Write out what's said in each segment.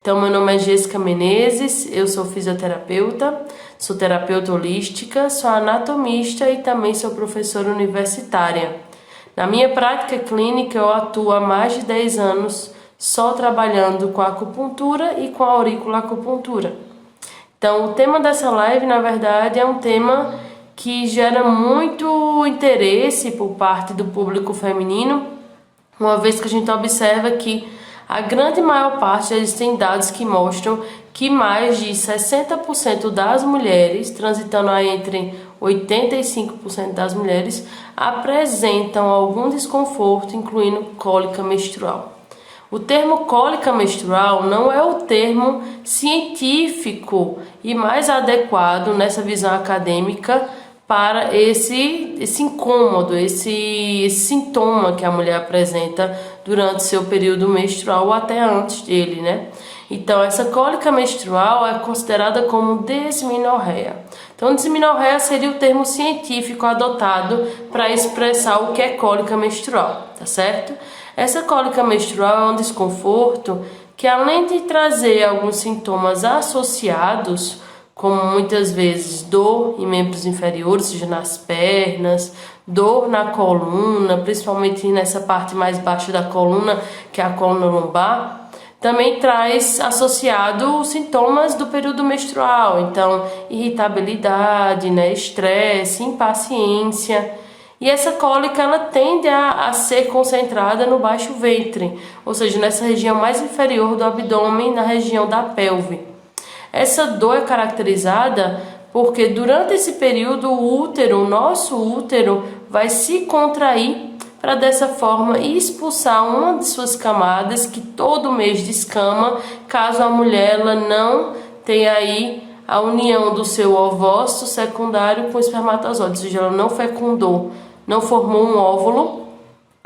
Então, meu nome é Jéssica Menezes, eu sou fisioterapeuta, sou terapeuta holística, sou anatomista e também sou professora universitária. Na minha prática clínica, eu atuo há mais de 10 anos só trabalhando com a acupuntura e com a auriculoacupuntura. Então, o tema dessa live, na verdade, é um tema que gera muito interesse por parte do público feminino, uma vez que a gente observa que a grande maior parte, existem dados que mostram que mais de 60% das mulheres, transitando aí entre 85% das mulheres, apresentam algum desconforto, incluindo cólica menstrual. O termo cólica menstrual não é o termo científico e mais adequado nessa visão acadêmica para esse incômodo, esse sintoma que a mulher apresenta durante seu período menstrual ou até antes dele, né? Então, essa cólica menstrual é considerada como desmenorreia. Então, desmenorreia seria o termo científico adotado para expressar o que é cólica menstrual, tá certo? Essa cólica menstrual é um desconforto que, além de trazer alguns sintomas associados, como muitas vezes dor em membros inferiores, seja nas pernas, dor na coluna, principalmente nessa parte mais baixa da coluna, que é a coluna lombar, também traz associado os sintomas do período menstrual, então irritabilidade, né, estresse, impaciência. E essa cólica ela tende a ser concentrada no baixo ventre, ou seja, nessa região mais inferior do abdômen, na região da pelve. Essa dor é caracterizada porque durante esse período o nosso útero, vai se contrair para dessa forma expulsar uma de suas camadas que todo mês descama, caso a mulher ela não tenha aí a união do seu ovócito secundário com o espermatozoide, ou seja, ela não fecundou, não formou um óvulo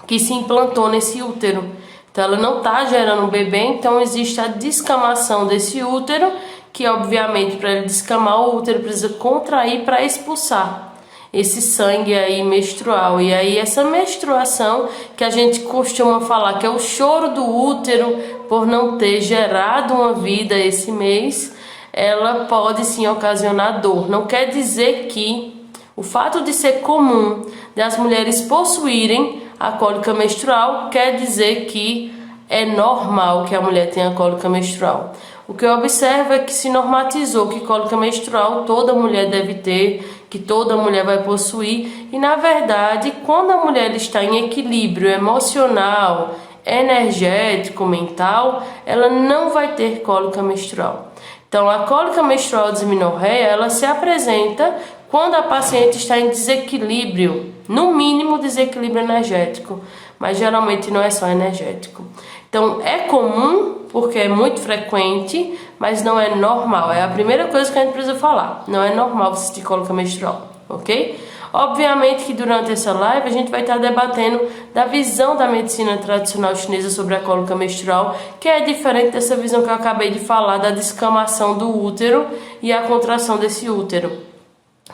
que se implantou nesse útero. Então ela não está gerando um bebê, então existe a descamação desse útero, que obviamente para ele descamar o útero precisa contrair para expulsar esse sangue aí menstrual. E aí essa menstruação que a gente costuma falar que é o choro do útero por não ter gerado uma vida esse mês, ela pode sim ocasionar dor. Não quer dizer que o fato de ser comum das mulheres possuírem a cólica menstrual quer dizer que é normal que a mulher tenha cólica menstrual. O que eu observo é que se normatizou que cólica menstrual toda mulher deve ter, que toda mulher vai possuir, e na verdade, quando a mulher está em equilíbrio emocional, energético, mental, ela não vai ter cólica menstrual. Então, a cólica menstrual desmenorreia, ela se apresenta quando a paciente está em desequilíbrio, no mínimo desequilíbrio energético, mas geralmente não é só energético. Então, é comum, porque é muito frequente, mas não é normal. É a primeira coisa que a gente precisa falar. Não é normal você ter cólica menstrual, ok? Obviamente que durante essa live a gente vai estar debatendo da visão da medicina tradicional chinesa sobre a cólica menstrual, que é diferente dessa visão que eu acabei de falar, da descamação do útero e a contração desse útero.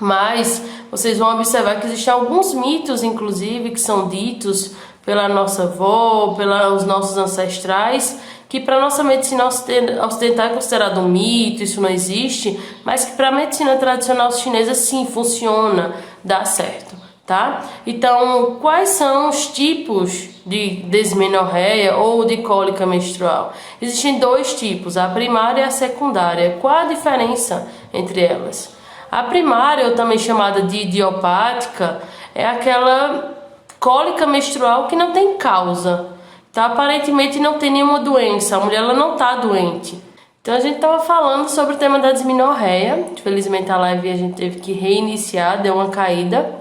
Mas vocês vão observar que existem alguns mitos, inclusive, que são ditos pela nossa avó, pelos nossos ancestrais, que para a nossa medicina ocidental é considerado um mito, isso não existe, mas que para a medicina tradicional chinesa sim funciona, dá certo, tá? Então, quais são os tipos de desmenorreia ou de cólica menstrual? Existem dois tipos, a primária e a secundária. Qual a diferença entre elas? A primária, ou também chamada de idiopática, é aquela cólica menstrual que não tem causa. Então, aparentemente não tem nenhuma doença, a mulher ela não está doente. Então, a gente estava falando sobre o tema da desmenorreia. Infelizmente, a live a gente teve que reiniciar, deu uma caída.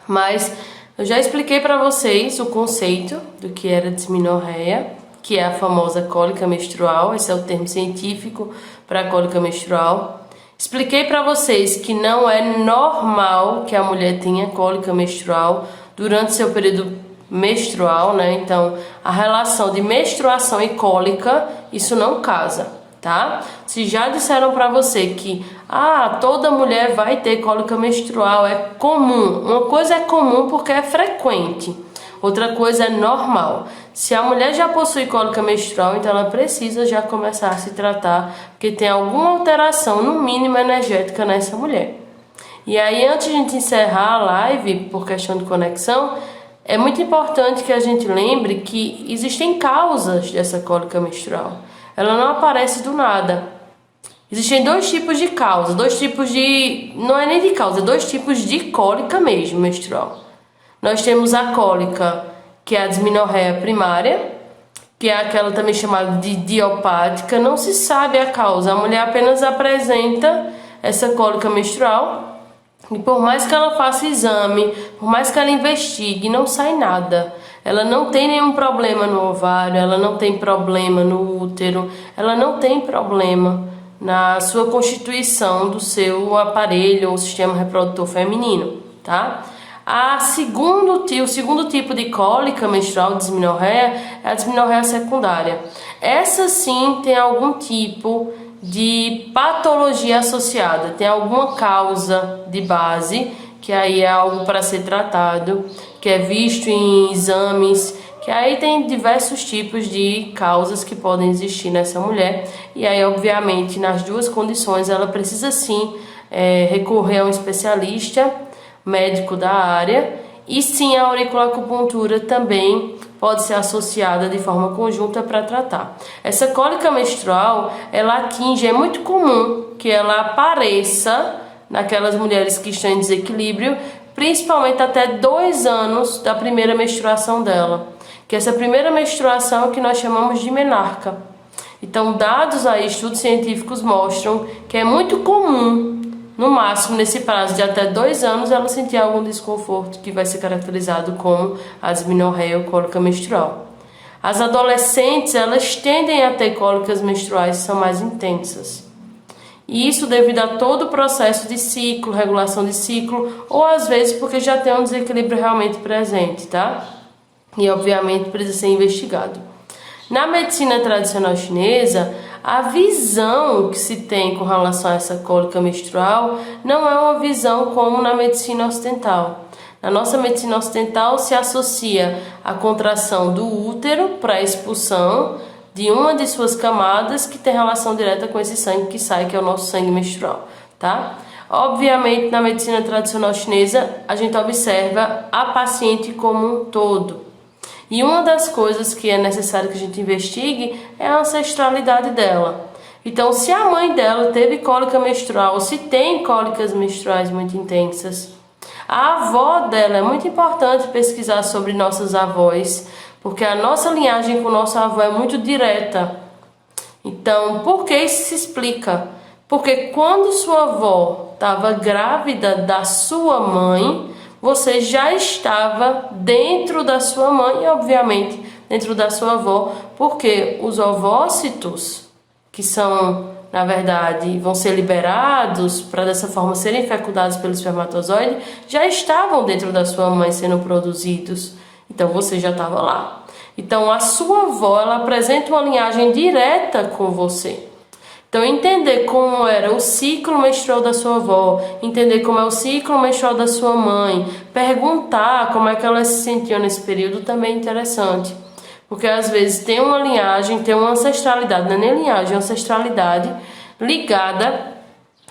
Mas eu já expliquei para vocês o conceito do que era desmenorreia, que é a famosa cólica menstrual. Esse é o termo científico para a cólica menstrual. Expliquei para vocês que não é normal que a mulher tenha cólica menstrual durante seu período menstrual, né? Então, a relação de menstruação e cólica, isso não casa, tá? Se já disseram para você que toda mulher vai ter cólica menstrual, é comum. Uma coisa é comum porque é frequente, outra coisa é normal. Se a mulher já possui cólica menstrual, então ela precisa já começar a se tratar, porque tem alguma alteração, no mínimo energética, nessa mulher. E aí, antes de a gente encerrar a live, por questão de conexão, é muito importante que a gente lembre que existem causas dessa cólica menstrual. Ela não aparece do nada. Existem dois tipos de causa, não é nem de causa, dois tipos de cólica mesmo menstrual. Nós temos a cólica, que é a dismenorreia primária, que é aquela também chamada de idiopática, não se sabe a causa, a mulher apenas apresenta essa cólica menstrual e por mais que ela faça exame, por mais que ela investigue, não sai nada. Ela não tem nenhum problema no ovário, ela não tem problema no útero, ela não tem problema na sua constituição do seu aparelho ou sistema reprodutor feminino, tá? O segundo tipo de cólica menstrual, dismenorreia, é a dismenorreia secundária. Essa sim tem algum tipo de patologia associada, tem alguma causa de base, que aí é algo para ser tratado, que é visto em exames, que aí tem diversos tipos de causas que podem existir nessa mulher, e aí obviamente nas duas condições ela precisa sim recorrer a um especialista médico da área, e sim a auriculoacupuntura também pode ser associada de forma conjunta para tratar. Essa cólica menstrual, é muito comum que ela apareça naquelas mulheres que estão em desequilíbrio, principalmente até 2 anos da primeira menstruação dela, que essa primeira menstruação é o que nós chamamos de menarca. Então, dados aí, estudos científicos mostram que é muito comum, no máximo, nesse prazo de até 2 anos, ela sentir algum desconforto que vai ser caracterizado como a dismenorreia ou cólica menstrual. As adolescentes, elas tendem a ter cólicas menstruais que são mais intensas. E isso devido a todo o processo de ciclo, regulação de ciclo, ou às vezes porque já tem um desequilíbrio realmente presente, tá? E obviamente precisa ser investigado. Na medicina tradicional chinesa, a visão que se tem com relação a essa cólica menstrual não é uma visão como na medicina ocidental. Na nossa medicina ocidental se associa a contração do útero para a expulsão de uma de suas camadas que tem relação direta com esse sangue que sai, que é o nosso sangue menstrual, tá? Obviamente, na medicina tradicional chinesa, a gente observa a paciente como um todo. E uma das coisas que é necessário que a gente investigue é a ancestralidade dela. Então, se a mãe dela teve cólica menstrual, ou se tem cólicas menstruais muito intensas, a avó dela, é muito importante pesquisar sobre nossas avós, porque a nossa linhagem com o nosso avô é muito direta. Então, por que isso se explica? Porque quando sua avó estava grávida da sua mãe, você já estava dentro da sua mãe e, obviamente, dentro da sua avó, porque os ovócitos, que são, na verdade, vão ser liberados para dessa forma serem fecundados pelo espermatozoide, já estavam dentro da sua mãe sendo produzidos. Então, você já estava lá. Então, a sua avó, ela apresenta uma linhagem direta com você. Então, entender como era o ciclo menstrual da sua avó, entender como é o ciclo menstrual da sua mãe, perguntar como é que ela se sentiu nesse período também é interessante. Porque às vezes tem uma linhagem, tem uma ancestralidade, não é nem linhagem, é ancestralidade ligada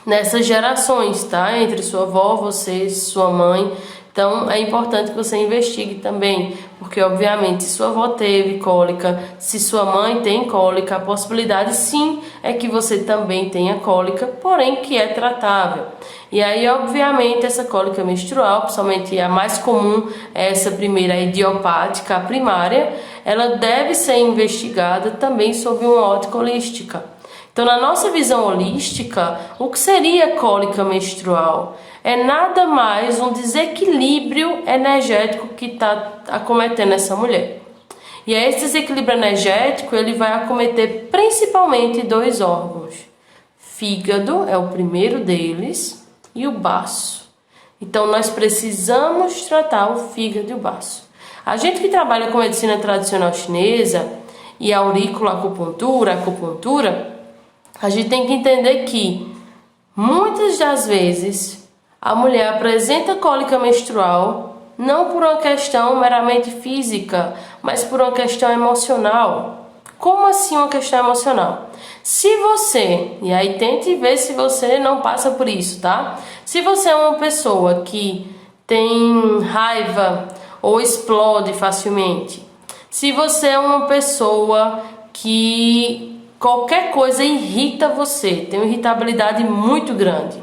nessas gerações, tá? Entre sua avó, você, sua mãe. Então, é importante que você investigue também, porque, obviamente, se sua avó teve cólica, se sua mãe tem cólica, a possibilidade, sim, é que você também tenha cólica, porém que é tratável. E aí, obviamente, essa cólica menstrual, principalmente a mais comum, essa primeira, a idiopática, a primária, ela deve ser investigada também sob uma ótica holística. Então, na nossa visão holística, o que seria cólica menstrual? É nada mais um desequilíbrio energético que está acometendo essa mulher. E esse desequilíbrio energético, ele vai acometer principalmente 2 órgãos. Fígado é o primeiro deles e o baço. Então, nós precisamos tratar o fígado e o baço. A gente que trabalha com medicina tradicional chinesa e auriculoacupuntura, acupuntura, a gente tem que entender que muitas das vezes a mulher apresenta cólica menstrual não por uma questão meramente física, mas por uma questão emocional. Como assim uma questão emocional? Se você, e aí tente ver se você não passa por isso, tá? Se você é uma pessoa que tem raiva ou explode facilmente, se você é uma pessoa que qualquer coisa irrita você, tem uma irritabilidade muito grande,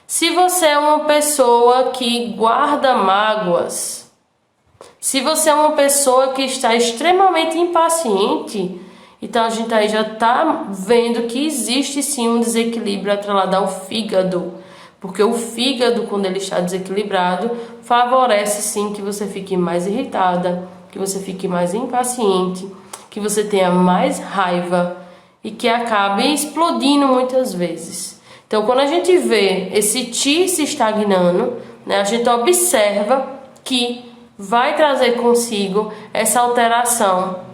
se você é uma pessoa que guarda mágoas, se você é uma pessoa que está extremamente impaciente, então a gente aí já está vendo que existe sim um desequilíbrio atrelado ao fígado. Porque o fígado, quando ele está desequilibrado, favorece sim que você fique mais irritada, que você fique mais impaciente, que você tenha mais raiva e que acabe explodindo muitas vezes. Então, quando a gente vê esse Ti se estagnando, né, a gente observa que vai trazer consigo essa alteração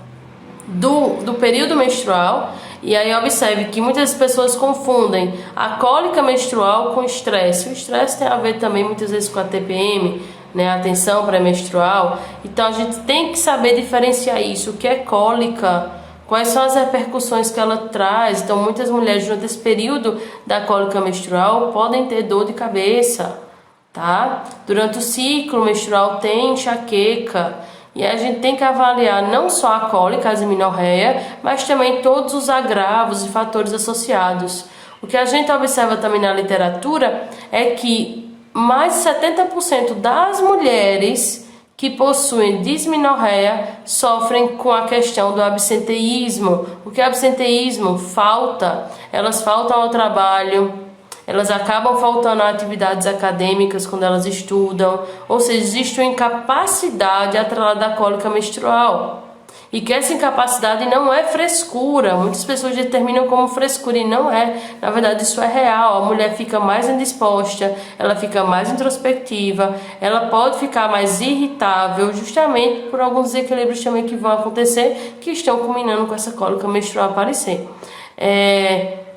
do período menstrual. E aí observe que muitas pessoas confundem a cólica menstrual com estresse. O estresse tem a ver também muitas vezes com a TPM, né, a tensão pré-menstrual. Então a gente tem que saber diferenciar isso, o que é cólica, quais são as repercussões que ela traz. Então muitas mulheres durante esse período da cólica menstrual podem ter dor de cabeça, tá? Durante o ciclo menstrual tem enxaqueca. E a gente tem que avaliar não só a cólica, a dismenorreia, mas também todos os agravos e fatores associados. O que a gente observa também na literatura é que mais de 70% das mulheres que possuem dismenorreia sofrem com a questão do absenteísmo. O que é absenteísmo? Falta. Elas faltam ao trabalho, elas acabam faltando a atividades acadêmicas quando elas estudam, ou seja, existe uma incapacidade atrelada à cólica menstrual. E que essa incapacidade não é frescura, muitas pessoas determinam como frescura e não é. Na verdade, isso é real. A mulher fica mais indisposta, ela fica mais introspectiva, ela pode ficar mais irritável, justamente por alguns desequilíbrios também que vão acontecer, que estão culminando com essa cólica menstrual aparecer.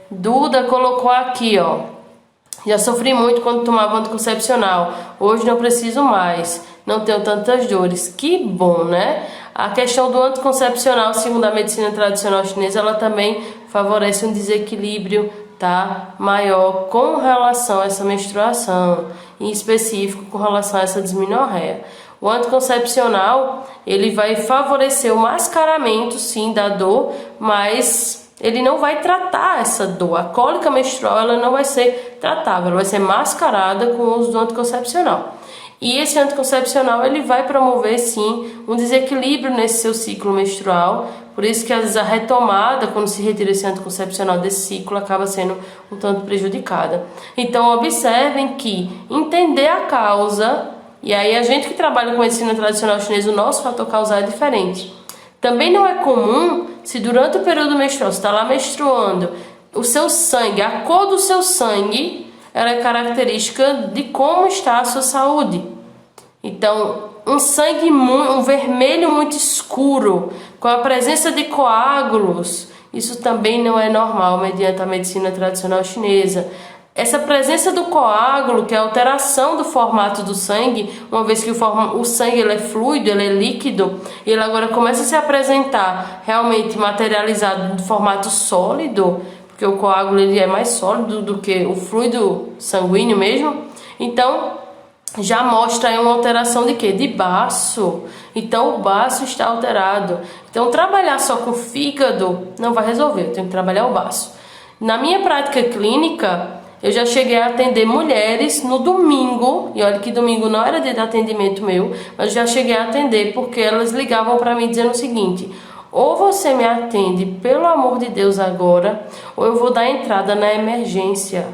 Duda colocou aqui, ó. Já sofri muito quando tomava anticoncepcional. Hoje não preciso mais. Não tenho tantas dores. Que bom, né? A questão do anticoncepcional, segundo a medicina tradicional chinesa, ela também favorece um desequilíbrio, tá, maior com relação a essa menstruação, em específico com relação a essa dismenorreia. O anticoncepcional, ele vai favorecer o mascaramento, sim, da dor, mas ele não vai tratar essa dor. A cólica menstrual, ela não vai ser tratável, ela vai ser mascarada com o uso do anticoncepcional. E esse anticoncepcional, ele vai promover, sim, um desequilíbrio nesse seu ciclo menstrual. Por isso que, às vezes, a retomada, quando se retira esse anticoncepcional desse ciclo, acaba sendo um tanto prejudicada. Então, observem que entender a causa, e aí a gente que trabalha com medicina tradicional chinesa, o nosso fator causal é diferente. Também não é comum, se durante o período menstrual, você está lá menstruando, o seu sangue, a cor do seu sangue, ela é característica de como está a sua saúde. Então, um sangue, um vermelho muito escuro, com a presença de coágulos, isso também não é normal mediante a medicina tradicional chinesa. Essa presença do coágulo, que é a alteração do formato do sangue, uma vez que o sangue ele é fluido, ele é líquido, e ele agora começa a se apresentar realmente materializado de formato sólido, porque o coágulo ele é mais sólido do que o fluido sanguíneo mesmo, então já mostra aí uma alteração de quê? De baço. Então o baço está alterado. Então trabalhar só com o fígado não vai resolver, eu tenho que trabalhar o baço. Na minha prática clínica, eu já cheguei a atender mulheres no domingo, e olha que domingo não era dia de atendimento meu, mas já cheguei a atender porque elas ligavam para mim dizendo o seguinte: ou você me atende, pelo amor de Deus, agora, ou eu vou dar entrada na emergência,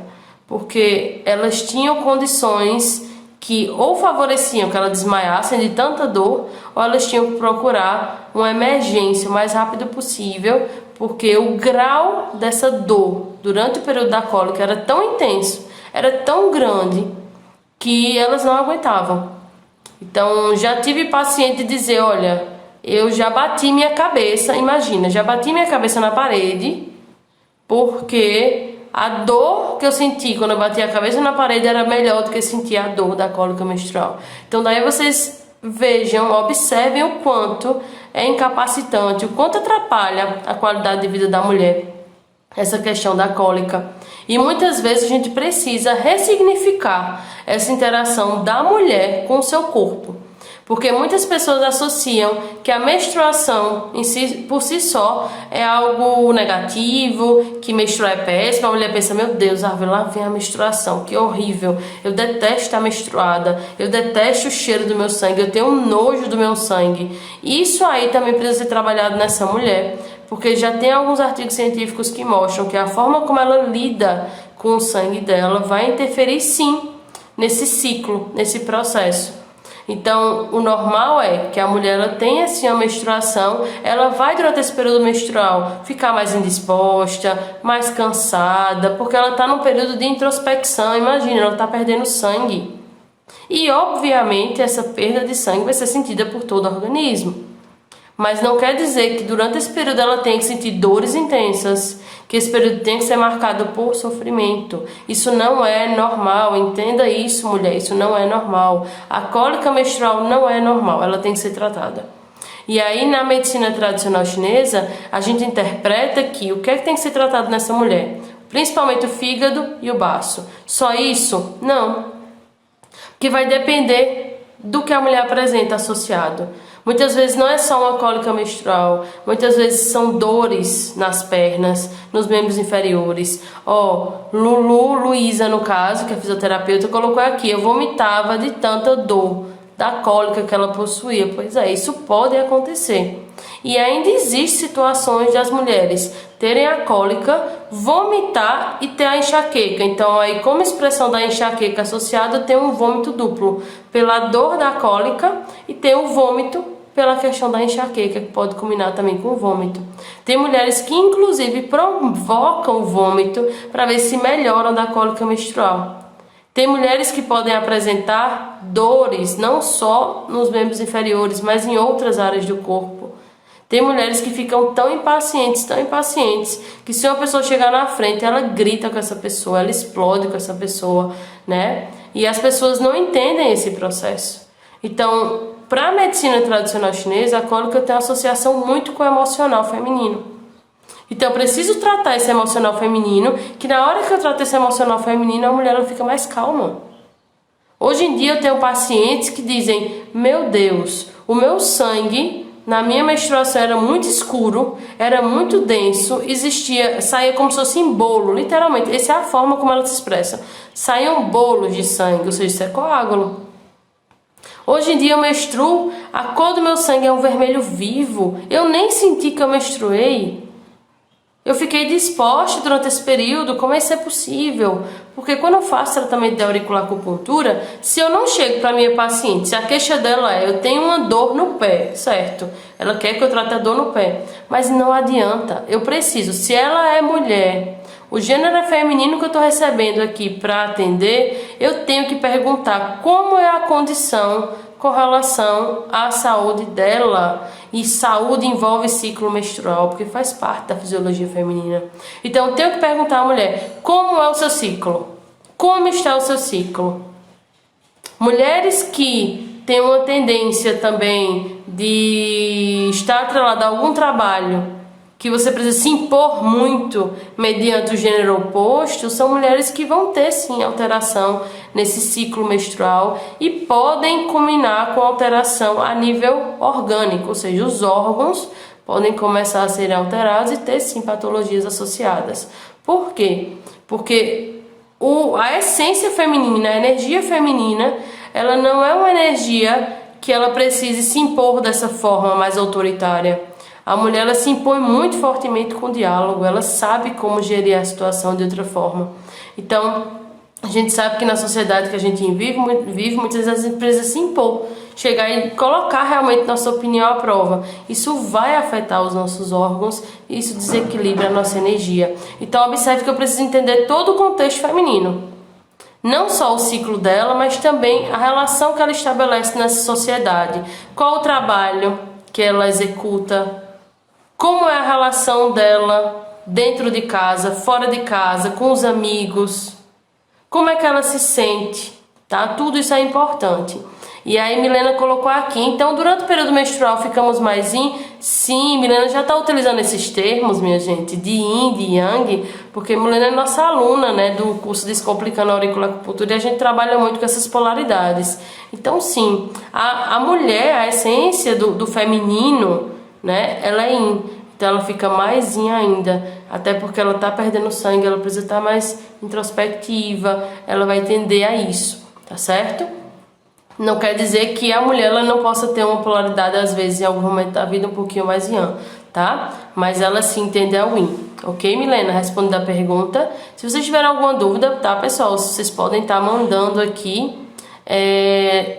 porque elas tinham condições que ou favoreciam que elas desmaiassem de tanta dor, ou elas tinham que procurar uma emergência o mais rápido possível, porque o grau dessa dor durante o período da cólica era tão intenso, era tão grande, que elas não aguentavam. Então, já tive paciente dizer: olha, eu já bati minha cabeça, imagina, já bati minha cabeça na parede, porque a dor que eu senti quando eu bati a cabeça na parede era melhor do que sentir a dor da cólica menstrual. Então daí vocês vejam, observem o quanto é incapacitante, o quanto atrapalha a qualidade de vida da mulher essa questão da cólica. E muitas vezes a gente precisa ressignificar essa interação da mulher com o seu corpo. Porque muitas pessoas associam que a menstruação em si, por si só é algo negativo, que menstruar é péssimo. A mulher pensa, meu Deus, lá vem a menstruação, que horrível. Eu detesto estar menstruada, eu detesto o cheiro do meu sangue, eu tenho um nojo do meu sangue. Isso aí também precisa ser trabalhado nessa mulher, porque já tem alguns artigos científicos que mostram que a forma como ela lida com o sangue dela vai interferir sim nesse ciclo, nesse processo. Então, o normal é que a mulher ela tenha assim a menstruação, ela vai durante esse período menstrual ficar mais indisposta, mais cansada, porque ela está num período de introspecção. Imagina, ela está perdendo sangue. E, obviamente, essa perda de sangue vai ser sentida por todo o organismo. Mas não quer dizer que durante esse período ela tenha que sentir dores intensas, que esse período tem que ser marcado por sofrimento. Isso não é normal, entenda isso, mulher, isso não é normal. A cólica menstrual não é normal, ela tem que ser tratada. E aí na medicina tradicional chinesa, a gente interpreta que o que é que tem que ser tratado nessa mulher? Principalmente o fígado e o baço. Só isso? Não. Que vai depender do que a mulher apresenta associado. Muitas vezes não é só uma cólica menstrual, muitas vezes são dores nas pernas, nos membros inferiores. Luísa, no caso, que é fisioterapeuta, colocou aqui, eu vomitava de tanta dor da cólica que ela possuía. Pois é, isso pode acontecer. E ainda existem situações das mulheres terem a cólica, vomitar e ter a enxaqueca. Então, aí, como expressão da enxaqueca associada, tem um vômito duplo, pela dor da cólica e tem o vômito pela questão da enxaqueca, que pode combinar também com o vômito. Tem mulheres que, inclusive, provocam o vômito para ver se melhoram da cólica menstrual. Tem mulheres que podem apresentar dores, não só nos membros inferiores, mas em outras áreas do corpo. Tem mulheres que ficam tão impacientes, que se uma pessoa chegar na frente, ela grita com essa pessoa, ela explode com essa pessoa, né? E as pessoas não entendem esse processo. Então, para a medicina tradicional chinesa, a cólica tem uma associação muito com o emocional feminino. Então, eu preciso tratar esse emocional feminino, que na hora que eu trato esse emocional feminino, a mulher ela fica mais calma. Hoje em dia, eu tenho pacientes que dizem, meu Deus, o meu sangue na minha menstruação era muito escuro, era muito denso, saía como se fosse em bolo, literalmente. Essa é a forma como ela se expressa. Saíam bolos de sangue, ou seja, isso é coágulo. Hoje em dia eu menstruo, a cor do meu sangue é um vermelho vivo. Eu nem senti que eu menstruei. Eu fiquei disposta durante esse período, como isso é possível? Porque quando eu faço tratamento de auricular-acupuntura, se eu não chego para a minha paciente, se a queixa dela é, eu tenho uma dor no pé, certo? Ela quer que eu trate a dor no pé, mas não adianta, eu preciso, se ela é mulher, o gênero é feminino que eu estou recebendo aqui para atender, eu tenho que perguntar como é a condição com relação à saúde dela. E saúde envolve ciclo menstrual, porque faz parte da fisiologia feminina. Então eu tenho que perguntar à mulher, como é o seu ciclo? Como está o seu ciclo? Mulheres que têm uma tendência também de estar atrelada a algum trabalho que você precisa se impor muito mediante o gênero oposto, são mulheres que vão ter sim alteração nesse ciclo menstrual e podem culminar com alteração a nível orgânico, ou seja, os órgãos podem começar a serem alterados e ter sim patologias associadas. Por quê? Porque a essência feminina, a energia feminina, ela não é uma energia que ela precise se impor dessa forma mais autoritária. A mulher ela se impõe muito fortemente com o diálogo, ela sabe como gerir a situação de outra forma. Então, a gente sabe que na sociedade que a gente vive muitas vezes a gente precisa se impor, chegar e colocar realmente nossa opinião à prova. Isso vai afetar os nossos órgãos e isso desequilibra a nossa energia. Então, observe que eu preciso entender todo o contexto feminino. Não só o ciclo dela, mas também a relação que ela estabelece nessa sociedade. Qual o trabalho que ela executa? Como é a relação dela dentro de casa, fora de casa, com os amigos? Como é que ela se sente? Tá? Tudo isso é importante. E aí Milena colocou aqui, então durante o período menstrual ficamos mais yin? Sim, Milena já está utilizando esses termos, minha gente, de yin, de yang, porque Milena é nossa aluna, né, do curso Descomplicando a Auriculoacupuntura, e a gente trabalha muito com essas polaridades. Então sim, a mulher, a essência do feminino, né, ela é yin, então ela fica mais yin ainda, até porque ela está perdendo sangue, ela precisa estar mais introspectiva, ela vai tender a isso, tá certo? Não quer dizer que a mulher ela não possa ter uma polaridade, às vezes, em algum momento da vida, um pouquinho mais yang, tá? Mas ela sim tende ao yin. Ok, Milena? Respondendo a pergunta. Se vocês tiverem alguma dúvida, tá, pessoal? Vocês podem estar mandando aqui.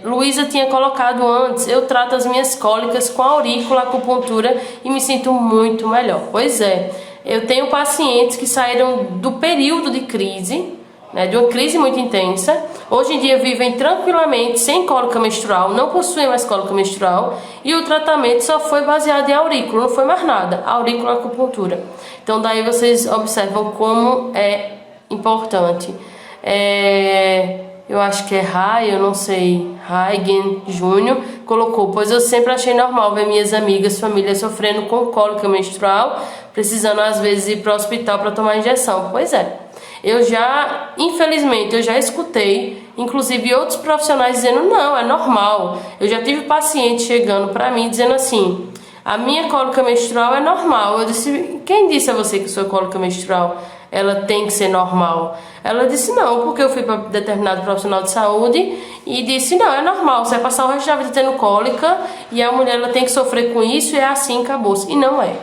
Luísa tinha colocado antes, eu trato as minhas cólicas com aurícula, acupuntura e me sinto muito melhor. Pois é, eu tenho pacientes que saíram do período de crise, né, de uma crise muito intensa, hoje em dia vivem tranquilamente, sem cólica menstrual, não possuem mais cólica menstrual, e o tratamento só foi baseado em aurícula, não foi mais nada, aurícula acupuntura. Então daí vocês observam como é importante. Eu acho que é Rai, eu não sei, Raigen Júnior, colocou, pois eu sempre achei normal ver minhas amigas, família sofrendo com cólica menstrual, precisando às vezes ir para o hospital para tomar injeção. Pois é. Infelizmente, eu já escutei, inclusive outros profissionais dizendo, não, é normal. Eu já tive paciente chegando para mim dizendo assim, a minha cólica menstrual é normal. Eu disse, quem disse a você que sua cólica menstrual, ela tem que ser normal? Ela disse, não, porque eu fui para determinado profissional de saúde e disse, não, é normal, você vai passar o resto da vida tendo cólica e a mulher ela tem que sofrer com isso e é assim, acabou-se. E não é.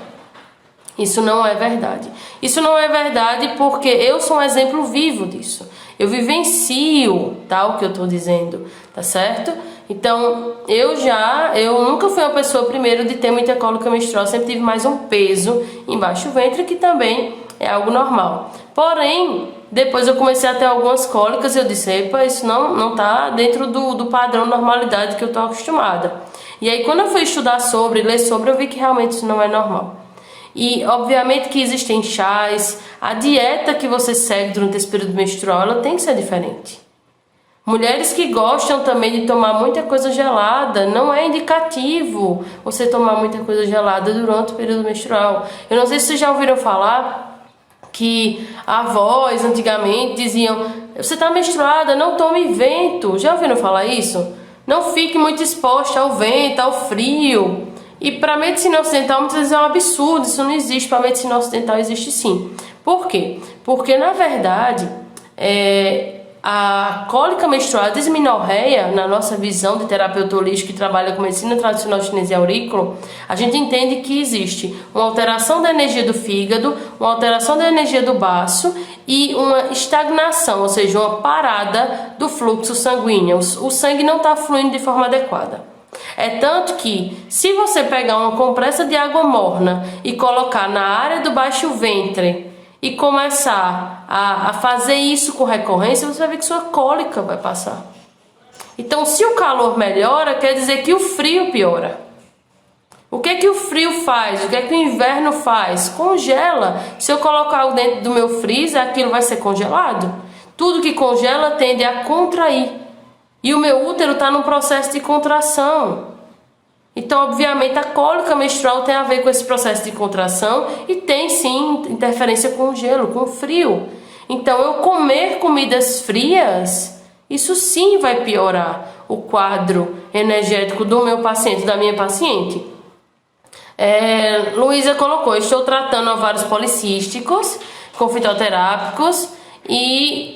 Isso não é verdade. Isso não é verdade porque eu sou um exemplo vivo disso. Eu vivencio, tá, o que eu tô dizendo, tá certo? Então, eu nunca fui uma pessoa, primeiro, de ter muita cólica menstrual, sempre tive mais um peso embaixo do ventre, que também é algo normal. Porém, depois eu comecei a ter algumas cólicas e eu disse, epa, isso não tá dentro do padrão normalidade que eu tô acostumada. E aí, quando eu fui estudar sobre, ler sobre, eu vi que realmente isso não é normal. E obviamente que existem chás, a dieta que você segue durante esse período menstrual, ela tem que ser diferente. Mulheres que gostam também de tomar muita coisa gelada, não é indicativo você tomar muita coisa gelada durante o período menstrual. Eu não sei se vocês já ouviram falar que avós antigamente diziam, você está menstruada, não tome vento. Já ouviram falar isso? Não fique muito exposta ao vento, ao frio. E para a medicina ocidental, muitas vezes é um absurdo, isso não existe. Para a medicina ocidental existe sim. Por quê? Porque, na verdade, a cólica menstrual, a dismenorreia, na nossa visão de terapeuta holístico que trabalha com medicina tradicional chinesa e aurículo, a gente entende que existe uma alteração da energia do fígado, uma alteração da energia do baço e uma estagnação, ou seja, uma parada do fluxo sanguíneo. O sangue não está fluindo de forma adequada. É tanto que, se você pegar uma compressa de água morna e colocar na área do baixo ventre e começar a fazer isso com recorrência, você vai ver que sua cólica vai passar. Então, se o calor melhora, quer dizer que o frio piora. O que é que o frio faz? O que é que o inverno faz? Congela. Se eu colocar algo dentro do meu freezer, aquilo vai ser congelado. Tudo que congela tende a contrair. E o meu útero está num processo de contração. Então, obviamente, a cólica menstrual tem a ver com esse processo de contração e tem, sim, interferência com o gelo, com o frio. Então, eu comer comidas frias, isso sim vai piorar o quadro energético do meu paciente, da minha paciente. Luísa colocou, estou tratando ovários policísticos com fitoterápicos e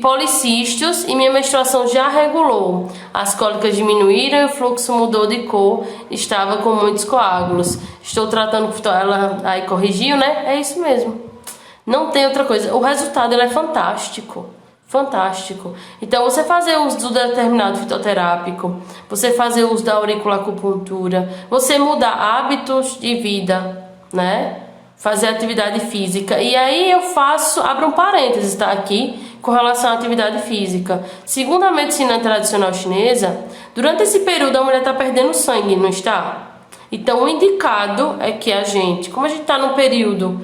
policistos e minha menstruação já regulou. As cólicas diminuíram e o fluxo mudou de cor, estava com muitos coágulos. Estou tratando, ela aí corrigiu, né? É isso mesmo. Não tem outra coisa. O resultado ele é fantástico. Fantástico. Então, você fazer uso do determinado fitoterápico, você fazer uso da auriculoacupuntura, você mudar hábitos de vida, né? Fazer atividade física. E aí eu abro um parênteses, tá? Aqui, com relação à atividade física. Segundo a medicina tradicional chinesa, durante esse período a mulher está perdendo sangue, não está? Então, o indicado é que como a gente está num período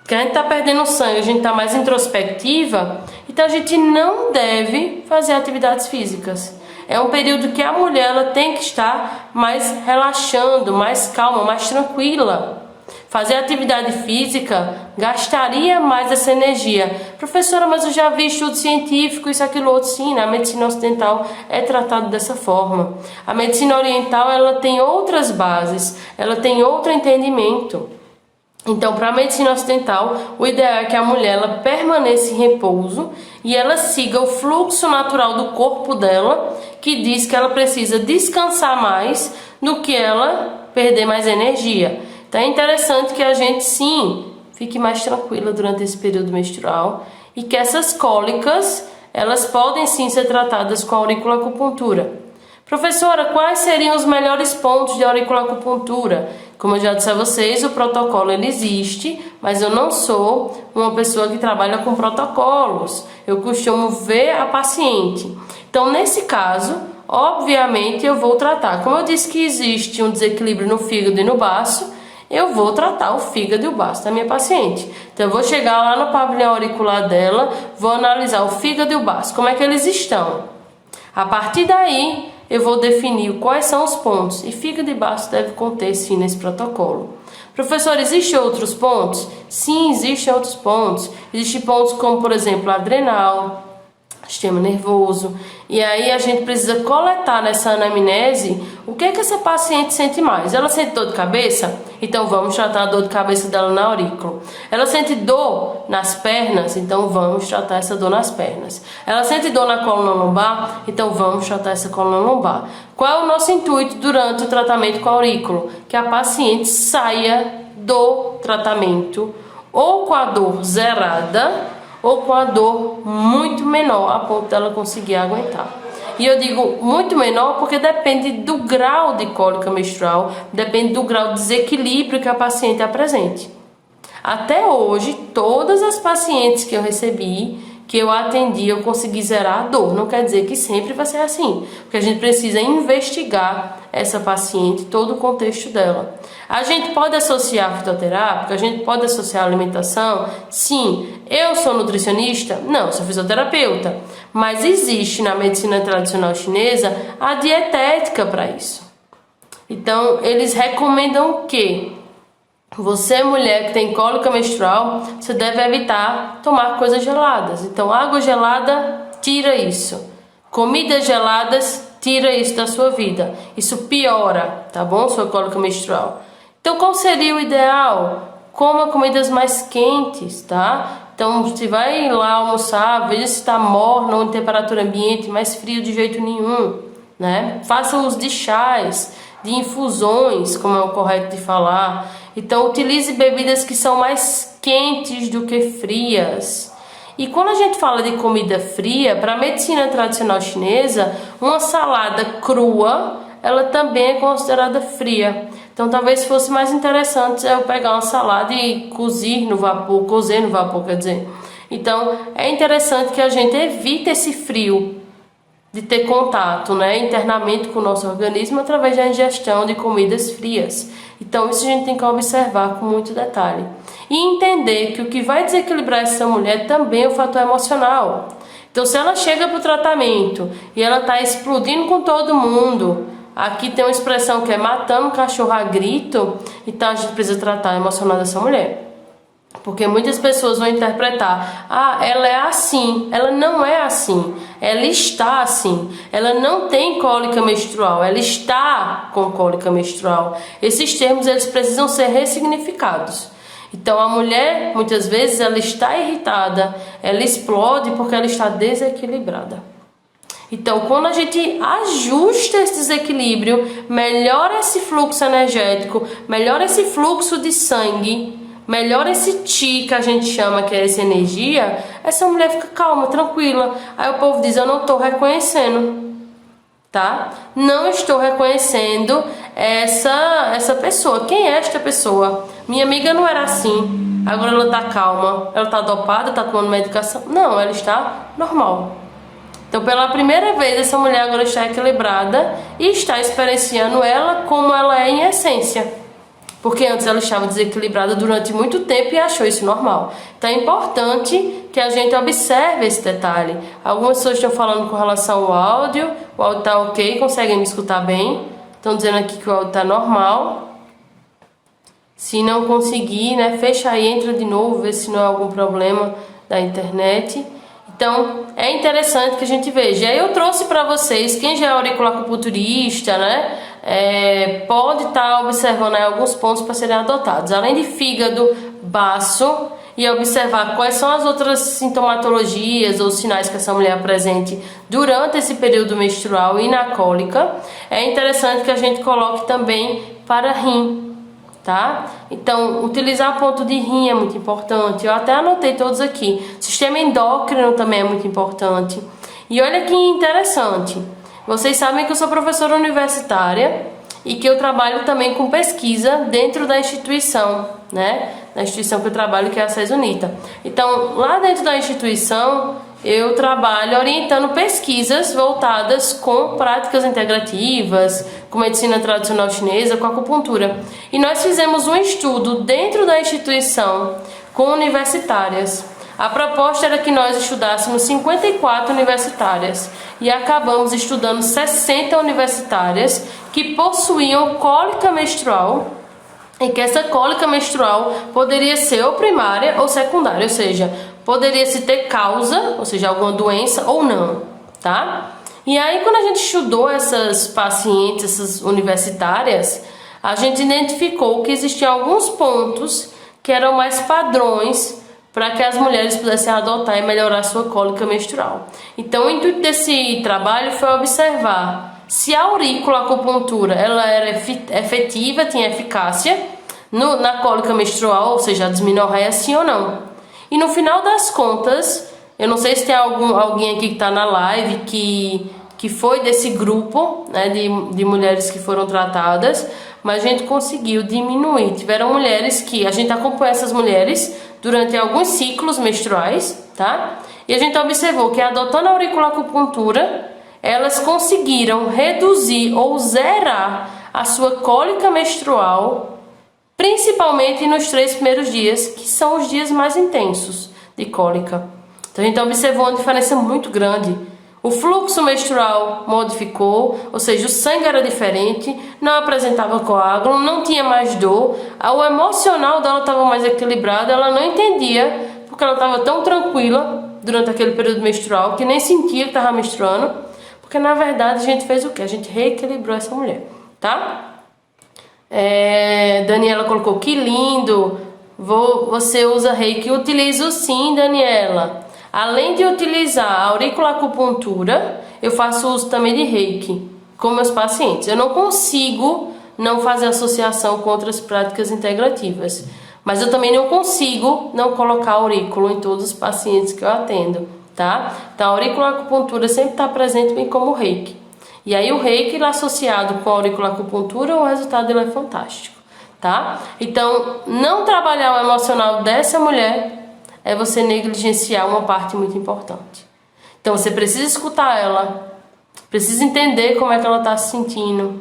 que a gente está perdendo sangue, a gente está mais introspectiva, então a gente não deve fazer atividades físicas. é um período que a mulher ela tem que estar mais relaxando, mais calma, mais tranquila. Fazer atividade física gastaria mais essa energia. Professora, mas eu já vi estudo científico, isso, aquilo, outro. Sim, na medicina ocidental é tratado dessa forma. A medicina oriental, ela tem outras bases, ela tem outro entendimento. Então, para a medicina ocidental, o ideal é que a mulher ela permaneça em repouso e ela siga o fluxo natural do corpo dela, que diz que ela precisa descansar mais do que ela perder mais energia. Então é interessante que a gente sim fique mais tranquila durante esse período menstrual e que essas cólicas elas podem sim ser tratadas com auriculoacupuntura. Professora, quais seriam os melhores pontos de auriculoacupuntura? Como eu já disse a vocês, o protocolo ele existe, mas eu não sou uma pessoa que trabalha com protocolos. Eu costumo ver a paciente. Então, nesse caso, obviamente eu vou tratar. Como eu disse que existe um desequilíbrio no fígado e no baço, eu vou tratar o fígado e o baço da minha paciente. Então, eu vou chegar lá no pavilhão auricular dela, vou analisar o fígado e o baço, como é que eles estão. A partir daí, eu vou definir quais são os pontos. E fígado e baço deve conter, sim, nesse protocolo. Professor, existem outros pontos? Sim, existem outros pontos. Existem pontos como, por exemplo, adrenal, sistema nervoso. E aí a gente precisa coletar nessa anamnese o que é que essa paciente sente mais. Ela sente dor de cabeça? Então vamos tratar a dor de cabeça dela na aurícula. Ela sente dor nas pernas? Então vamos tratar essa dor nas pernas. Ela sente dor na coluna lombar? Então vamos tratar essa coluna lombar. Qual é o nosso intuito durante o tratamento com a aurícula? Que a paciente saia do tratamento ou com a dor zerada ou com a dor muito menor, a ponto dela conseguir aguentar. E eu digo muito menor porque depende do grau de cólica menstrual, depende do grau de desequilíbrio que a paciente apresente. Até hoje, todas as pacientes que eu recebi, que eu atendi, eu consegui zerar a dor. Não quer dizer que sempre vai ser assim, porque a gente precisa investigar essa paciente, todo o contexto dela. A gente pode associar fitoterápico, a gente pode associar alimentação? Sim. Eu sou nutricionista? Não, sou fisioterapeuta. Mas existe na medicina tradicional chinesa a dietética para isso. Então, eles recomendam o quê? Você, mulher que tem cólica menstrual, você deve evitar tomar coisas geladas. Então, água gelada, tira isso. Comidas geladas, tira isso da sua vida. Isso piora, tá bom? Sua cólica menstrual. Então, qual seria o ideal? Coma comidas mais quentes, tá? Então, se vai lá almoçar, veja se está morno ou em temperatura ambiente, mais frio de jeito nenhum, né? Faça uso de chás, de infusões, como é o correto de falar. Então, utilize bebidas que são mais quentes do que frias. E quando a gente fala de comida fria, para a medicina tradicional chinesa, uma salada crua, ela também é considerada fria. Então, talvez fosse mais interessante eu pegar uma salada e cozer no vapor, quer dizer. Então, é interessante que a gente evite esse frio de ter contato, né, internamente com o nosso organismo através da ingestão de comidas frias. Então, isso a gente tem que observar com muito detalhe. E entender que o que vai desequilibrar essa mulher também é o fator emocional. Então, se ela chega para o tratamento e ela está explodindo com todo mundo, aqui tem uma expressão que é matando o cachorro a grito, então a gente precisa tratar a emocional dessa mulher. Porque muitas pessoas vão interpretar, ela é assim. Ela não é assim, ela está assim. Ela não tem cólica menstrual, ela está com cólica menstrual. Esses termos eles precisam ser ressignificados. Então a mulher, muitas vezes, ela está irritada, ela explode porque ela está desequilibrada. Então, quando a gente ajusta esse desequilíbrio, melhora esse fluxo energético, melhora esse fluxo de sangue, melhora esse chi que a gente chama, que é essa energia, essa mulher fica calma, tranquila. Aí o povo diz, eu não estou reconhecendo, tá? Não estou reconhecendo essa pessoa. Quem é esta pessoa? Minha amiga não era assim, agora ela está calma, ela está dopada, está tomando medicação? Não, ela está normal. Então, pela primeira vez, essa mulher agora está equilibrada e está experienciando ela como ela é em essência. Porque antes ela estava desequilibrada durante muito tempo e achou isso normal. Então é importante que a gente observe esse detalhe. Algumas pessoas estão falando com relação ao áudio, o áudio está ok, conseguem me escutar bem. Estão dizendo aqui que o áudio está normal. Se não conseguir, né, fecha aí, entra de novo, vê se não é algum problema da internet. Então, é interessante que a gente veja. E aí eu trouxe para vocês, quem já é auriculaculturista, né, pode estar observando aí alguns pontos para serem adotados. Além de fígado, baço, e observar quais são as outras sintomatologias ou sinais que essa mulher apresente durante esse período menstrual e na cólica, é interessante que a gente coloque também para rim, tá? Então, utilizar ponto de rim é muito importante. Eu até anotei todos aqui. Sistema endócrino também é muito importante. E olha que interessante. Vocês sabem que eu sou professora universitária e que eu trabalho também com pesquisa dentro da instituição, né? Na instituição que eu trabalho, que é a SESUNITA. Então, lá dentro da instituição, eu trabalho orientando pesquisas voltadas com práticas integrativas, com medicina tradicional chinesa, com acupuntura. E nós fizemos um estudo dentro da instituição com universitárias. A proposta era que nós estudássemos 54 universitárias e acabamos estudando 60 universitárias que possuíam cólica menstrual e que essa cólica menstrual poderia ser ou primária ou secundária, ou seja, poderia se ter causa, ou seja, alguma doença ou não, tá? E aí quando a gente estudou essas pacientes, essas universitárias, a gente identificou que existiam alguns pontos que eram mais padrões para que as mulheres pudessem adotar e melhorar sua cólica menstrual. Então o intuito desse trabalho foi observar se a auriculoacupuntura ela era efetiva, tinha eficácia na cólica menstrual, ou seja, a dismenorreia, sim ou não. E no final das contas, eu não sei se tem alguém aqui que está na live que foi desse grupo, né, de mulheres que foram tratadas, mas a gente conseguiu diminuir. Tiveram mulheres que a gente acompanhou essas mulheres durante alguns ciclos menstruais, tá? E a gente observou que adotando a auriculoacupuntura, elas conseguiram reduzir ou zerar a sua cólica menstrual, principalmente nos 3 primeiros dias, que são os dias mais intensos de cólica. Então a gente observou uma diferença muito grande. O fluxo menstrual modificou, ou seja, o sangue era diferente, não apresentava coágulo, não tinha mais dor, o emocional dela estava mais equilibrado, ela não entendia porque ela estava tão tranquila durante aquele período menstrual que nem sentia que estava menstruando. Porque na verdade a gente fez o que? A gente reequilibrou essa mulher, tá? Daniela colocou, que lindo, você usa reiki. Utilizo sim, Daniela. Além de utilizar a auriculoacupuntura, eu faço uso também de reiki com meus pacientes. Eu não consigo não fazer associação com outras práticas integrativas, mas eu também não consigo não colocar aurículo em todos os pacientes que eu atendo, tá? Então a auriculoacupuntura sempre está presente bem como o reiki. E aí o reiki associado com a auriculoacupuntura, o resultado dele é fantástico, tá? Então não trabalhar o emocional dessa mulher é você negligenciar uma parte muito importante. Então você precisa escutar ela, precisa entender como é que ela está se sentindo.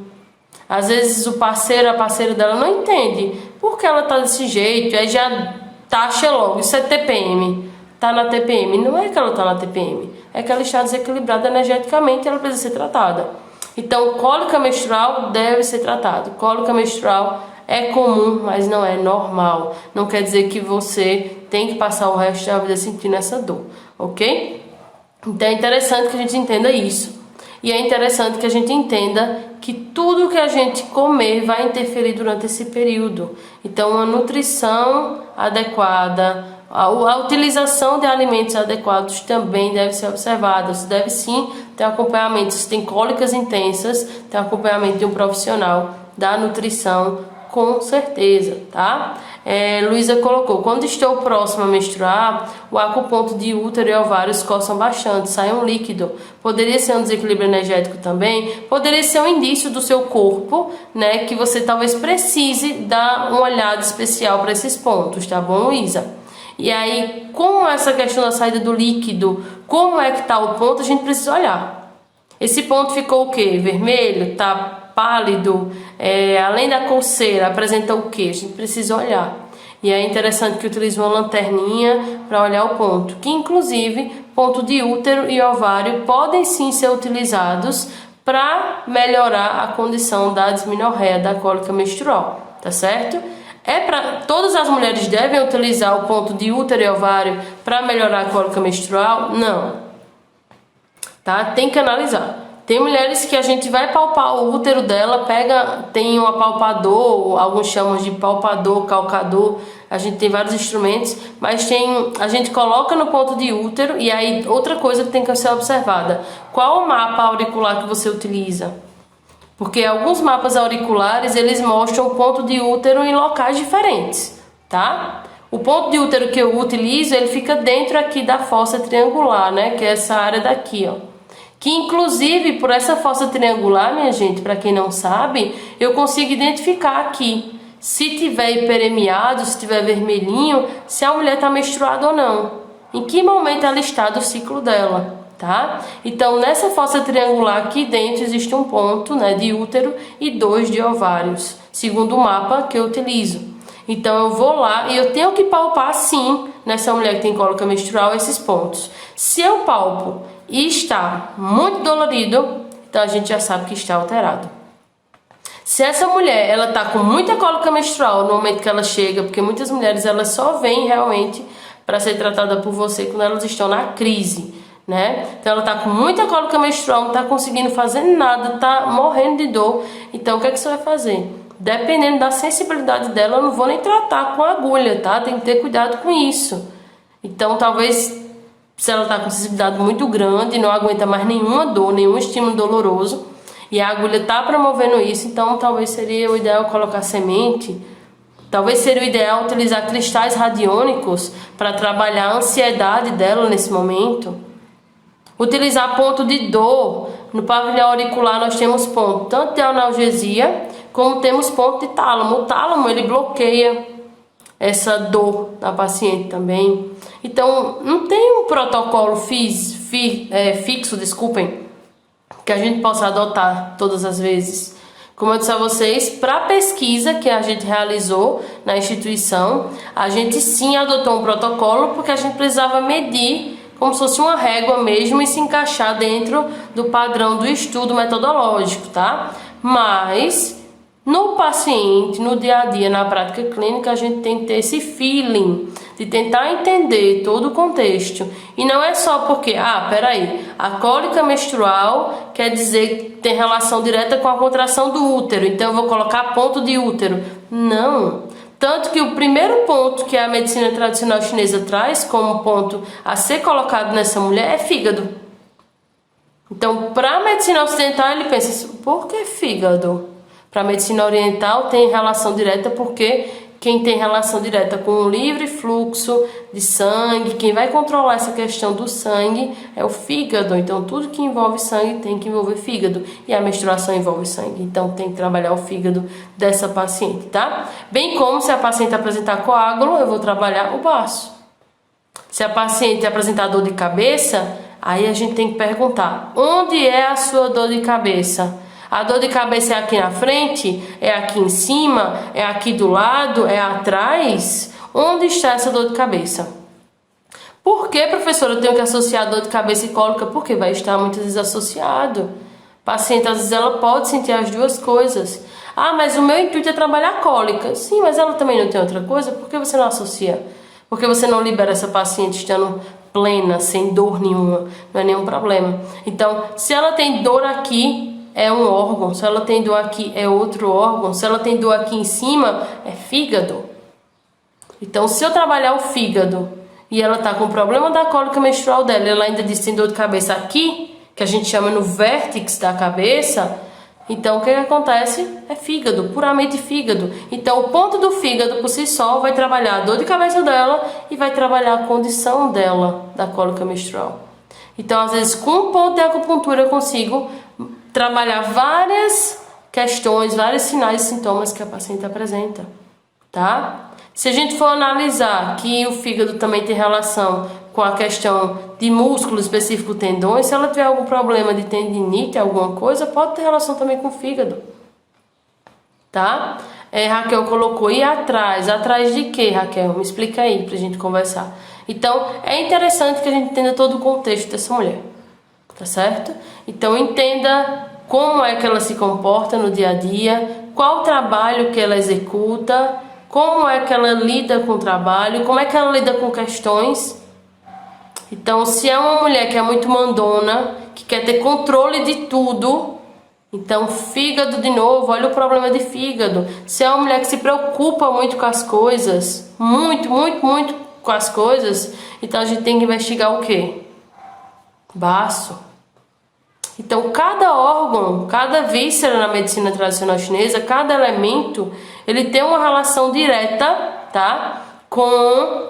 Às vezes o parceiro, a parceira dela não entende por que ela está desse jeito, aí já taxa logo, isso é TPM. Está na TPM, não é que ela está na TPM, é que ela está desequilibrada energeticamente e ela precisa ser tratada. Então, cólica menstrual deve ser tratado. Cólica menstrual é comum, mas não é normal. Não quer dizer que você tem que passar o resto da vida sentindo essa dor, ok? Então é interessante que a gente entenda isso. E é interessante que a gente entenda que tudo que a gente comer vai interferir durante esse período. Então, uma nutrição adequada, a utilização de alimentos adequados também deve ser observada. Você deve sim ter acompanhamento. Se tem cólicas intensas, ter acompanhamento de um profissional da nutrição, com certeza, tá? Luísa colocou, quando estou próxima a menstruar, o acuponto de útero e ovários coçam bastante, sai um líquido. Poderia ser um desequilíbrio energético também? Poderia ser um indício do seu corpo, né? Que você talvez precise dar uma olhada especial para esses pontos, tá bom, Luísa? E aí, como essa questão da saída do líquido, como é que tá o ponto, a gente precisa olhar. Esse ponto ficou o quê? Vermelho? Tá pálido? Além da coceira, apresenta o quê? A gente precisa olhar. E é interessante que utilize uma lanterninha para olhar o ponto, que inclusive ponto de útero e ovário podem sim ser utilizados para melhorar a condição da dismenorreia, da cólica menstrual, tá certo? Todas as mulheres devem utilizar o ponto de útero e ovário para melhorar a cólica menstrual? Não. Tá? Tem que analisar. Tem mulheres que a gente vai palpar o útero dela, tem um apalpador, alguns chamam de palpador, calcador, a gente tem vários instrumentos, mas a gente coloca no ponto de útero. E aí outra coisa que tem que ser observada: qual o mapa auricular que você utiliza? Porque alguns mapas auriculares, eles mostram o ponto de útero em locais diferentes, tá? O ponto de útero que eu utilizo, ele fica dentro aqui da fossa triangular, né? Que é essa área daqui, ó. Que inclusive por essa fossa triangular, minha gente, para quem não sabe, eu consigo identificar aqui se tiver hiperemiado, se tiver vermelhinho, se a mulher está menstruada ou não. Em que momento ela está do ciclo dela, tá? Então nessa fossa triangular aqui dentro existe um ponto, né, de útero e 2 de ovários, segundo o mapa que eu utilizo. Então eu vou lá e eu tenho que palpar sim, nessa mulher que tem cólica menstrual, esses pontos. Se eu palpo e está muito dolorido, então a gente já sabe que está alterado. Se essa mulher ela está com muita cólica menstrual no momento que ela chega, porque muitas mulheres elas só vêm realmente para ser tratada por você quando elas estão na crise, né? Então ela está com muita cólica menstrual, não está conseguindo fazer nada, está morrendo de dor. Então o que é que você vai fazer? Dependendo da sensibilidade dela, eu não vou nem tratar com agulha, tá? Tem que ter cuidado com isso. Então talvez, se ela está com sensibilidade muito grande, não aguenta mais nenhuma dor, nenhum estímulo doloroso, e a agulha está promovendo isso, então talvez seria o ideal colocar semente. Talvez seria o ideal utilizar cristais radiônicos para trabalhar a ansiedade dela nesse momento. Utilizar ponto de dor. No pavilhão auricular nós temos ponto tanto de analgesia, como temos ponto de tálamo. O tálamo ele bloqueia essa dor da paciente também. Então, não tem um protocolo fixo, que a gente possa adotar todas as vezes. Como eu disse a vocês, para a pesquisa que a gente realizou na instituição, a gente sim adotou um protocolo porque a gente precisava medir como se fosse uma régua mesmo e se encaixar dentro do padrão do estudo metodológico, tá? Mas no paciente, no dia a dia, na prática clínica, a gente tem que ter esse feeling de tentar entender todo o contexto. E não é só porque, peraí, a cólica menstrual quer dizer que tem relação direta com a contração do útero, então eu vou colocar ponto de útero. Não. Tanto que o primeiro ponto que a medicina tradicional chinesa traz como ponto a ser colocado nessa mulher é fígado. Então, para a medicina ocidental, ele pensa, por que fígado? Para a medicina oriental tem relação direta porque quem tem relação direta com o livre fluxo de sangue, quem vai controlar essa questão do sangue é o fígado. Então tudo que envolve sangue tem que envolver fígado, e a menstruação envolve sangue, então tem que trabalhar o fígado dessa paciente, tá? Bem como se a paciente apresentar coágulo, eu vou trabalhar o baço. Se a paciente apresentar dor de cabeça, aí a gente tem que perguntar, onde é a sua dor de cabeça? A dor de cabeça é aqui na frente? É aqui em cima? É aqui do lado? É atrás? Onde está essa dor de cabeça? Por que, professora, eu tenho que associar dor de cabeça e cólica? Porque vai estar muitas vezes associado. Paciente, às vezes, ela pode sentir as duas coisas. Mas o meu intuito é trabalhar a cólica. Sim, mas ela também não tem outra coisa? Por que você não associa? Porque você não libera essa paciente estando plena, sem dor nenhuma? Não é nenhum problema. Então, se ela tem dor aqui, é um órgão. Se ela tem dor aqui, é outro órgão. Se ela tem dor aqui em cima, é fígado. Então, se eu trabalhar o fígado e ela tá com problema da cólica menstrual dela, ela ainda diz que tem dor de cabeça aqui, que a gente chama no vértex da cabeça, então o que acontece? É fígado, puramente fígado. Então, o ponto do fígado por si só vai trabalhar a dor de cabeça dela e vai trabalhar a condição dela da cólica menstrual. Então, às vezes, com um ponto de acupuntura eu consigo trabalhar várias questões, vários sinais e sintomas que a paciente apresenta, tá? Se a gente for analisar que o fígado também tem relação com a questão de músculo específico, tendões, se ela tiver algum problema de tendinite, alguma coisa, pode ter relação também com o fígado, tá? Raquel colocou, e atrás? Atrás de quê, Raquel? Me explica aí pra gente conversar. Então, é interessante que a gente entenda todo o contexto dessa mulher, tá certo? Então, entenda como é que ela se comporta no dia a dia, qual o trabalho que ela executa, como é que ela lida com o trabalho, como é que ela lida com questões. Então, se é uma mulher que é muito mandona, que quer ter controle de tudo, então fígado de novo, olha o problema de fígado. Se é uma mulher que se preocupa muito com as coisas, muito com as coisas, então a gente tem que investigar o quê? Baço. Então cada órgão, cada víscera na medicina tradicional chinesa, cada elemento, ele tem uma relação direta, tá? Com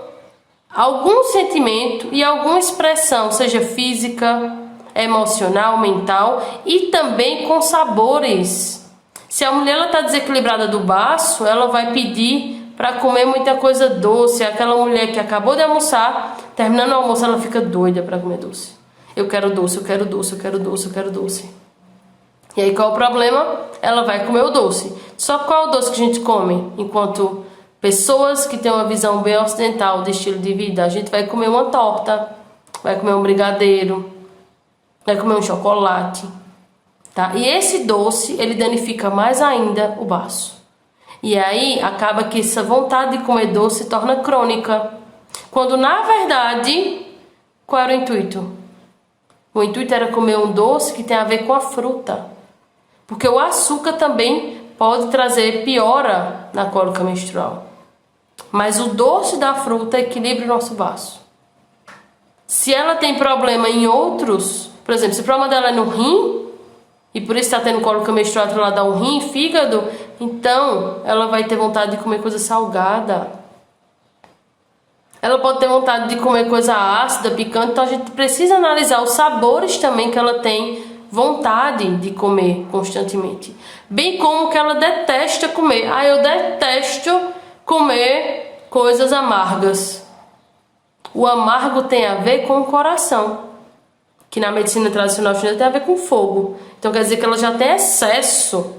algum sentimento e alguma expressão, seja física, emocional, mental, e também com sabores. Se a mulher está desequilibrada do baço, ela vai pedir para comer muita coisa doce. Aquela mulher que acabou de almoçar, terminando o almoço, ela fica doida para comer doce. Eu quero doce, eu quero doce, eu quero doce, eu quero doce. E aí qual é o problema? Ela vai comer o doce. Só qual é o doce que a gente come enquanto pessoas que têm uma visão bem ocidental de estilo de vida? A gente vai comer uma torta, vai comer um brigadeiro, vai comer um chocolate, tá? E esse doce, ele danifica mais ainda o baço. E aí, acaba que essa vontade de comer doce se torna crônica. Quando, na verdade, qual era o intuito? O intuito era comer um doce que tem a ver com a fruta. Porque o açúcar também pode trazer piora na cólica menstrual. Mas o doce da fruta equilibra o nosso baço. Se ela tem problema em outros, por exemplo, se o problema dela é no rim, e por isso está tendo cólica menstrual atrelada ao rim, fígado, então ela vai ter vontade de comer coisa salgada. Ela pode ter vontade de comer coisa ácida, picante, então a gente precisa analisar os sabores também que ela tem vontade de comer constantemente. Bem como que ela detesta comer. Eu detesto comer coisas amargas. O amargo tem a ver com o coração, que na medicina tradicional chinesa tem a ver com fogo. Então quer dizer que ela já tem excesso.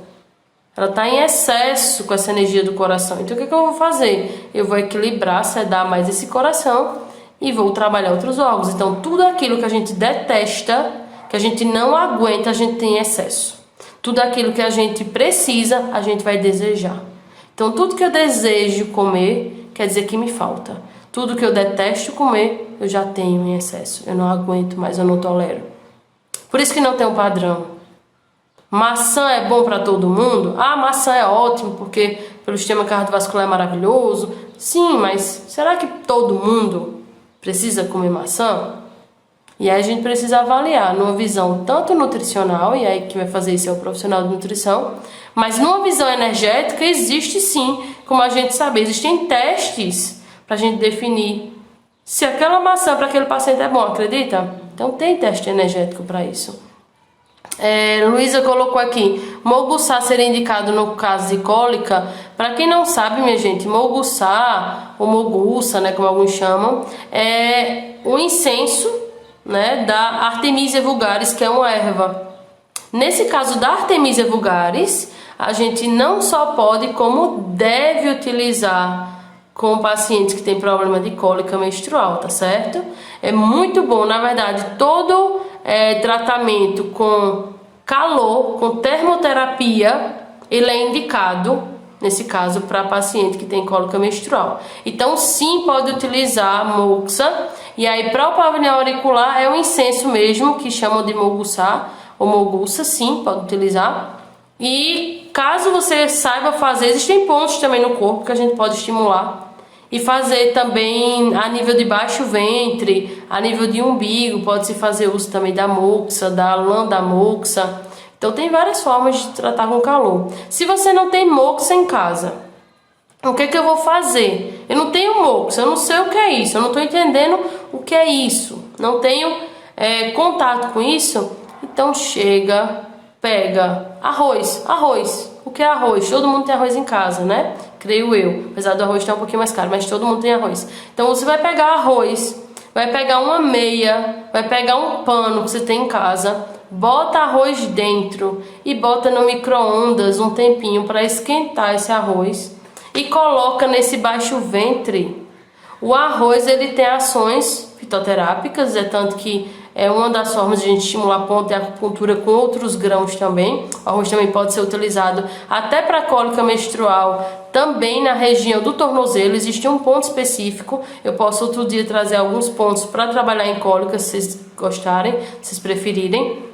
Ela está em excesso com essa energia do coração. Então o que eu vou fazer? Eu vou equilibrar, sedar mais esse coração e vou trabalhar outros órgãos. Então tudo aquilo que a gente detesta, que a gente não aguenta, a gente tem excesso. Tudo aquilo que a gente precisa, a gente vai desejar. Então tudo que eu desejo comer, quer dizer que me falta. Tudo que eu detesto comer, eu já tenho em excesso. Eu não aguento mais, eu não tolero. Por isso que não tem um padrão. Maçã é bom para todo mundo? Maçã é ótimo porque pelo sistema cardiovascular é maravilhoso. Sim, mas será que todo mundo precisa comer maçã? E aí a gente precisa avaliar numa visão tanto nutricional, e aí quem vai fazer isso é o profissional de nutrição, mas numa visão energética existe sim, como a gente sabe, existem testes para a gente definir se aquela maçã para aquele paciente é bom, acredita? Então tem teste energético para isso. Luísa colocou aqui, moguçá seria indicado no caso de cólica. Para quem não sabe, minha gente, moguçá ou moguça, né, como alguns chamam, é um incenso, né, da Artemisia vulgaris, que é uma erva. Nesse caso da Artemisia vulgaris, a gente não só pode, como deve utilizar com pacientes que têm problema de cólica menstrual, tá certo? É muito bom, na verdade, todo tratamento com calor, com termoterapia, ele é indicado, nesse caso, para paciente que tem cólica menstrual. Então, sim, pode utilizar moxa, e aí para o pavilhão auricular é um incenso mesmo, que chamam de moguçá, ou moguça, sim, pode utilizar. E caso você saiba fazer, existem pontos também no corpo que a gente pode estimular. E fazer também a nível de baixo ventre, a nível de umbigo, pode-se fazer uso também da moxa, da lã da moxa. Então tem várias formas de tratar com calor. Se você não tem moxa em casa, o que eu vou fazer? Eu não tenho moxa, eu não sei o que é isso, eu não estou entendendo o que é isso. Não tenho contato com isso, então chega, pega arroz. O que é arroz? Todo mundo tem arroz em casa, né? Creio eu, apesar do arroz estar um pouquinho mais caro, mas todo mundo tem arroz. Então você vai pegar arroz, vai pegar uma meia, vai pegar um pano que você tem em casa, bota arroz dentro e bota no micro-ondas um tempinho para esquentar esse arroz e coloca nesse baixo ventre. O arroz ele tem ações fitoterápicas, é tanto que é uma das formas de a gente estimular a ponta e a acupuntura com outros grãos também. O arroz também pode ser utilizado até para cólica menstrual, também na região do tornozelo. Existe um ponto específico, eu posso outro dia trazer alguns pontos para trabalhar em cólica, se vocês gostarem, se vocês preferirem.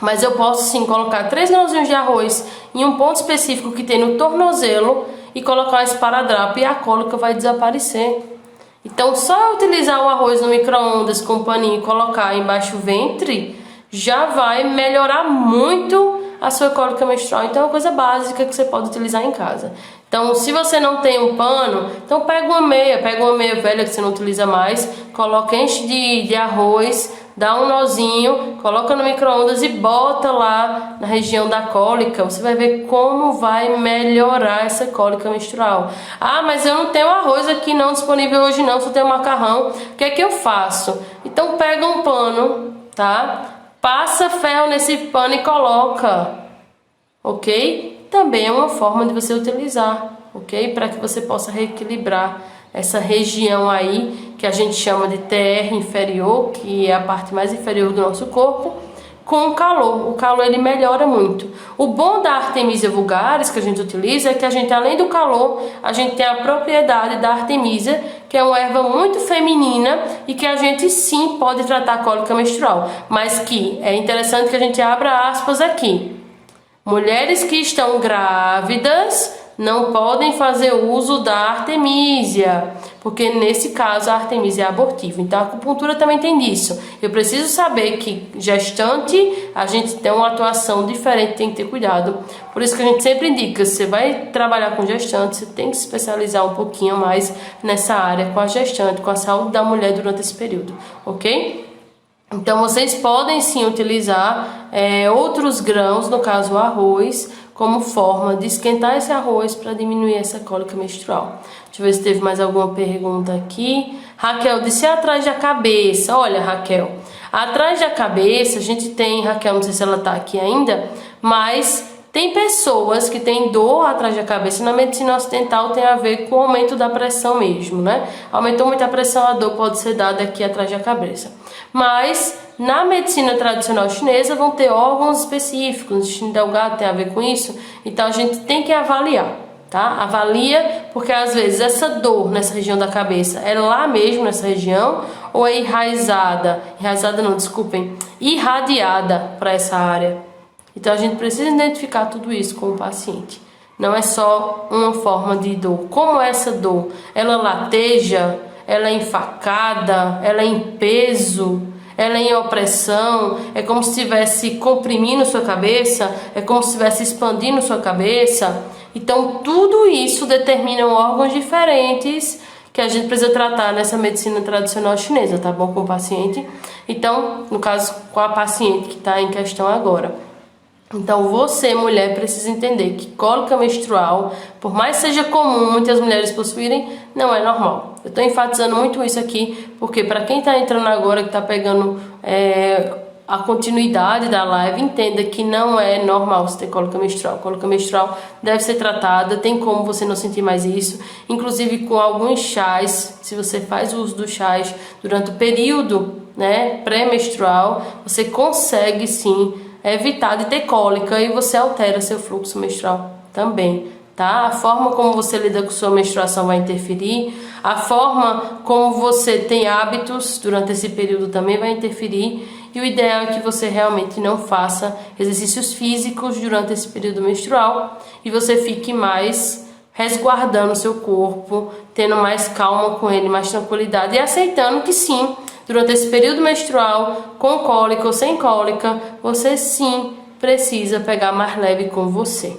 Mas eu posso sim colocar 3 grãozinhos de arroz em um ponto específico que tem no tornozelo e colocar um esparadrapo e a cólica vai desaparecer. Então, só utilizar o arroz no micro-ondas com um paninho e colocar embaixo do ventre já vai melhorar muito a sua cólica menstrual. Então, é uma coisa básica que você pode utilizar em casa. Então, se você não tem um pano, então pega uma meia velha que você não utiliza mais, coloca, enche de arroz, dá um nozinho, coloca no micro-ondas e bota lá na região da cólica. Você vai ver como vai melhorar essa cólica menstrual. Ah, mas eu não tenho arroz aqui não disponível hoje não, só tenho macarrão. O que é que eu faço? Então pega um pano, tá? Passa ferro nesse pano e coloca, ok? Também é uma forma de você utilizar, ok? Para que você possa reequilibrar essa região aí que a gente chama de TR inferior, que é a parte mais inferior do nosso corpo, com o calor. O calor ele melhora muito. O bom da Artemisia vulgaris que a gente utiliza é que a gente, além do calor, a gente tem a propriedade da Artemisia, que é uma erva muito feminina e que a gente sim pode tratar a cólica menstrual, mas que é interessante que a gente abra aspas aqui. Mulheres que estão grávidas não podem fazer uso da Artemisia, porque nesse caso a Artemisia é abortiva. Então a acupuntura também tem disso. Eu preciso saber que gestante a gente tem uma atuação diferente, tem que ter cuidado. Por isso que a gente sempre indica, se você vai trabalhar com gestante, você tem que se especializar um pouquinho mais nessa área com a gestante, com a saúde da mulher durante esse período, ok? Então vocês podem sim utilizar outros grãos, no caso o arroz, como forma de esquentar esse arroz para diminuir essa cólica menstrual. Deixa eu ver se teve mais alguma pergunta aqui. Raquel disse atrás da cabeça. Olha, Raquel, atrás da cabeça a gente tem, Raquel, não sei se ela está aqui ainda, mas tem pessoas que têm dor atrás da cabeça. Na medicina ocidental tem a ver com o aumento da pressão mesmo, né? Aumentou muito a pressão, a dor pode ser dada aqui atrás da cabeça. Mas na medicina tradicional chinesa vão ter órgãos específicos, o intestino delgado tem a ver com isso, então a gente tem que avaliar, tá? Avalia, porque às vezes essa dor nessa região da cabeça é lá mesmo nessa região ou é irradiada para essa área. Então a gente precisa identificar tudo isso com o paciente. Não é só uma forma de dor. Como é essa dor? Ela lateja? Ela é enfacada? Ela é em peso? Ela é em opressão? É como se estivesse comprimindo sua cabeça? É como se estivesse expandindo sua cabeça? Então tudo isso determina órgãos diferentes que a gente precisa tratar nessa medicina tradicional chinesa, tá bom? Com o paciente. Então, no caso, com a paciente que está em questão agora. Então você, mulher, precisa entender que cólica menstrual, por mais seja comum muitas mulheres possuírem, não é normal. Eu estou enfatizando muito isso aqui, porque para quem está entrando agora, que está pegando a continuidade da live, entenda que não é normal você ter cólica menstrual. Cólica menstrual deve ser tratada, tem como você não sentir mais isso, inclusive com alguns chás. Se você faz o uso dos chás durante o período, né, pré-menstrual, você consegue sim evitar de ter cólica e você altera seu fluxo menstrual também, tá? A forma como você lida com sua menstruação vai interferir, a forma como você tem hábitos durante esse período também vai interferir, e o ideal é que você realmente não faça exercícios físicos durante esse período menstrual e você fique mais resguardando o seu corpo, tendo mais calma com ele, mais tranquilidade e aceitando que sim, durante esse período menstrual, com cólica ou sem cólica, você sim precisa pegar mais leve com você.